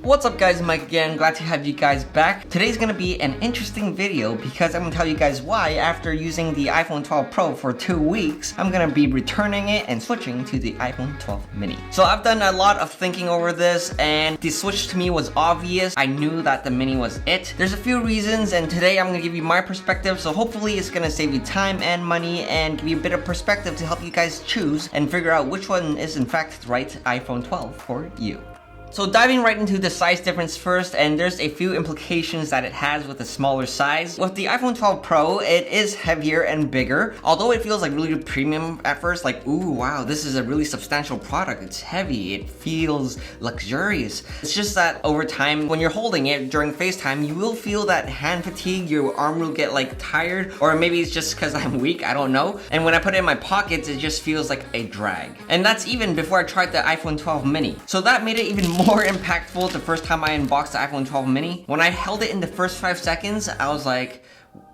What's up guys, Mike again, glad to have you guys back. Today's gonna be an interesting video because I'm gonna tell you guys why after using the iPhone 12 Pro for 2 weeks, I'm gonna be returning it and switching to the iPhone 12 mini. So I've done a lot of thinking over this and the switch to me was obvious. I knew that the mini was it. There's a few reasons and today I'm gonna give you my perspective, so hopefully it's gonna save you time and money and give you a bit of perspective to help you guys choose and figure out which one is in fact the right iPhone 12 for you. So diving right into the size difference first, and there's a few implications that it has with the smaller size. With the iPhone 12 Pro, it is heavier and bigger. Although it feels like really premium at first, like, ooh, wow, this is a really substantial product. It's heavy, it feels luxurious. It's just that over time, when you're holding it during FaceTime, you will feel that hand fatigue, your arm will get like tired, or maybe it's just because I'm weak, I don't know. And when I put it in my pockets, it just feels like a drag. And that's even before I tried the iPhone 12 mini. So that made it even more impactful the first time I unboxed the iPhone 12 mini. When I held it in the first 5 seconds, I was like,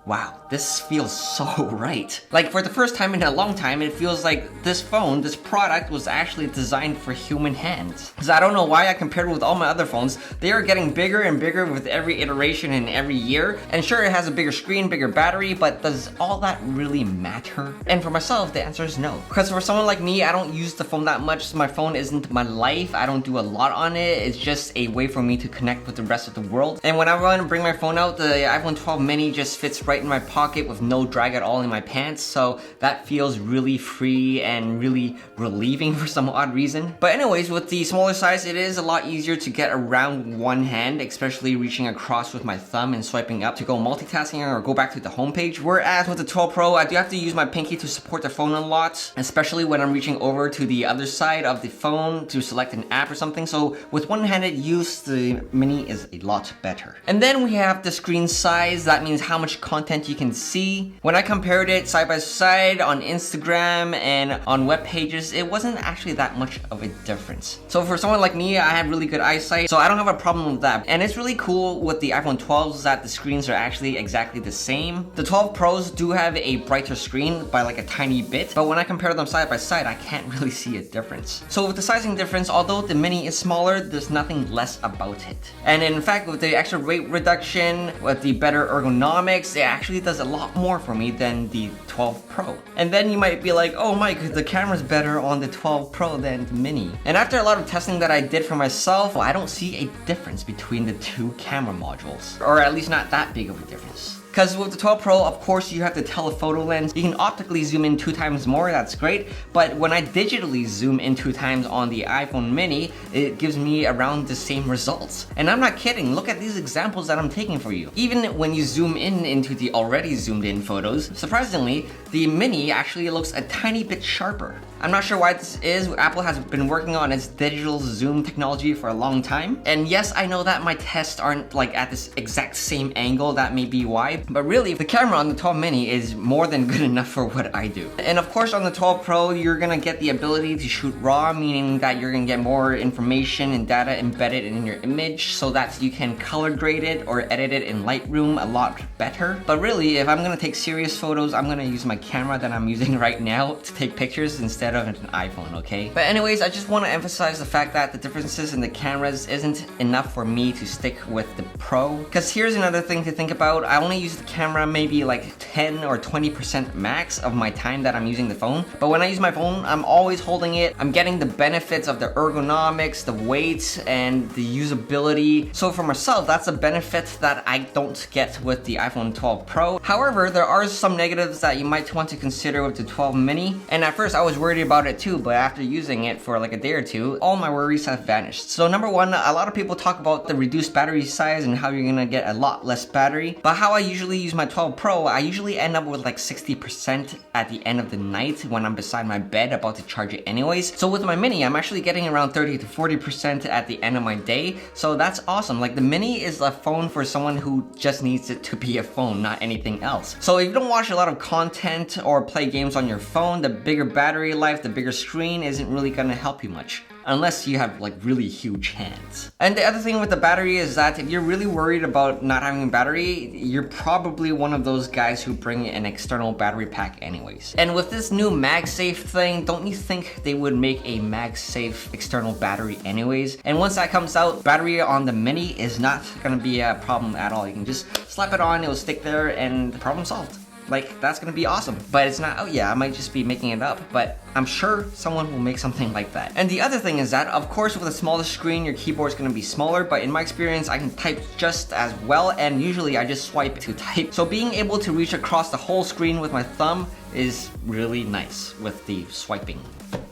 wow, this feels so right. Like for the first time in a long time, it feels like this phone, this product was actually designed for human hands. Because I don't know why I compared it with all my other phones. They are getting bigger and bigger with every iteration and every year. And sure, it has a bigger screen, bigger battery, but does all that really matter? And for myself, the answer is no. Because for someone like me, I don't use the phone that much. So my phone isn't my life. I don't do a lot on it. It's just a way for me to connect with the rest of the world. And when I want to bring my phone out, the iPhone 12 mini just fits right in my pocket with no drag at all in my pants, so that feels really free and really relieving for some odd reason. But anyways, with the smaller size, it is a lot easier to get around one hand, especially reaching across with my thumb and swiping up to go multitasking or go back to the home page. Whereas with the 12 Pro, I do have to use my pinky to support the phone a lot, especially when I'm reaching over to the other side of the phone to select an app or something. So with one-handed use, the mini is a lot better. And then we have the screen size. That means how much content you can see. When I compared it side by side on Instagram and on web pages, it wasn't actually that much of a difference. So for someone like me, I have really good eyesight, so I don't have a problem with that. And it's really cool with the iPhone 12s that the screens are actually exactly the same. The 12 Pros do have a brighter screen by like a tiny bit, but when I compare them side by side, I can't really see a difference. So with the sizing difference, although the mini is smaller, there's nothing less about it. And in fact, with the extra weight reduction, with the better ergonomics, it actually does a lot more for me than the 12 Pro. And then you might be like, oh Mike, the camera's better on the 12 Pro than the mini. And after a lot of testing that I did for myself, I don't see a difference between the two camera modules, or at least not that big of a difference. Because with the 12 Pro, of course, you have the telephoto lens. You can optically zoom in 2 times more, that's great. But when I digitally zoom in 2 times on the iPhone mini, it gives me around the same results. And I'm not kidding, look at these examples that I'm taking for you. Even when you zoom in into the already zoomed in photos, surprisingly, the mini actually looks a tiny bit sharper. I'm not sure why this is. Apple has been working on its digital zoom technology for a long time. And yes, I know that my tests aren't like at this exact same angle, that may be why. But really, the camera on the 12 mini is more than good enough for what I do. And of course, on the 12 Pro, you're gonna get the ability to shoot RAW, meaning that you're gonna get more information and data embedded in your image so that you can color grade it or edit it in Lightroom a lot better. But really, if I'm gonna take serious photos, I'm gonna use my camera that I'm using right now to take pictures instead of an iPhone, okay? But anyways, I just want to emphasize the fact that the differences in the cameras isn't enough for me to stick with the Pro. Because here's another thing to think about. I only use the camera maybe like 10 or 20% max of my time that I'm using the phone. But when I use my phone, I'm always holding it. I'm getting the benefits of the ergonomics, the weight, and the usability. So for myself, that's a benefit that I don't get with the iPhone 12 Pro. However, there are some negatives that you might want to consider with the 12 mini. And at first I was worried about it too, but after using it for like a day or two, all my worries have vanished. So number one, a lot of people talk about the reduced battery size and how you're gonna get a lot less battery. But how I usually use my 12 Pro, I usually end up with like 60% at the end of the night when I'm beside my bed about to charge it anyways. So with my mini, I'm actually getting around 30 to 40% at the end of my day. So that's awesome. Like the mini is a phone for someone who just needs it to be a phone, not anything else. So if you don't watch a lot of content or play games on your phone, the bigger battery life, the bigger screen isn't really gonna help you much. unless you have like really huge hands. And the other thing with the battery is that if you're really worried about not having a battery, you're probably one of those guys who bring an external battery pack anyways. And with this new MagSafe thing, don't you think they would make a MagSafe external battery anyways? And once that comes out, battery on the Mini is not gonna be a problem at all. You can just slap it on, it'll stick there, and problem solved. Like, that's gonna be awesome. But it's not out yet, I might just be making it up, but I'm sure someone will make something like that. And the other thing is that, of course, with a smaller screen, your keyboard's gonna be smaller, but in my experience, I can type just as well, and usually I just swipe to type. So being able to reach across the whole screen with my thumb is really nice with the swiping,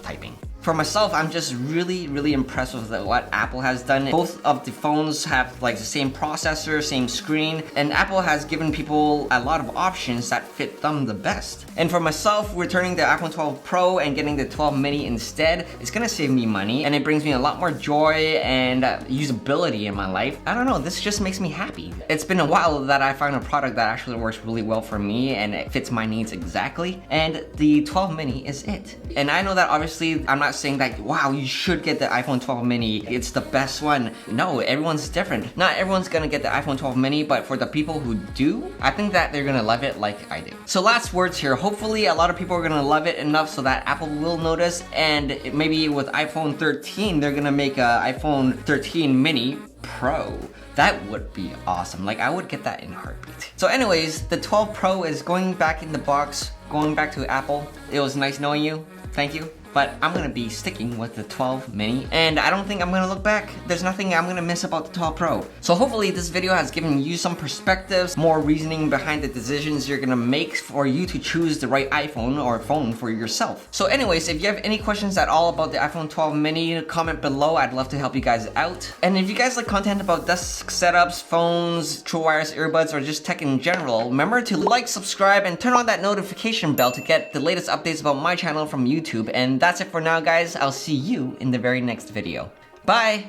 typing. For myself, I'm just really impressed with what Apple has done. Both of the phones have like the same processor, same screen, and Apple has given people a lot of options that fit them the best. And for myself, returning the iPhone 12 Pro and getting the 12 mini instead, it's gonna save me money, and it brings me a lot more joy and usability in my life. I don't know, this just makes me happy. It's been a while that I found a product that actually works really well for me and it fits my needs exactly, and the 12 mini is it. And I know that obviously I'm not saying that, wow, you should get the iPhone 12 mini, it's the best one. No, everyone's different. Not everyone's gonna get the iPhone 12 mini, but for the people who do, I think that they're gonna love it like I do. So last words here, hopefully a lot of people are gonna love it enough so that Apple will notice, and maybe with iPhone 13, they're gonna make a iPhone 13 mini Pro. That would be awesome. Like, I would get that in a heartbeat. So anyways, the 12 Pro is going back in the box, going back to Apple. It was nice knowing you. Thank you. But I'm gonna be sticking with the 12 mini, and I don't think I'm gonna look back. There's nothing I'm gonna miss about the 12 Pro. So hopefully this video has given you some perspectives, more reasoning behind the decisions you're gonna make for you to choose the right iPhone or phone for yourself. So anyways, if you have any questions at all about the iPhone 12 mini, comment below. I'd love to help you guys out. And if you guys like content about desk setups, phones, true wireless earbuds, or just tech in general, remember to like, subscribe, and turn on that notification bell to get the latest updates about my channel from YouTube. And that's it for now, guys. I'll see you in the very next video. Bye!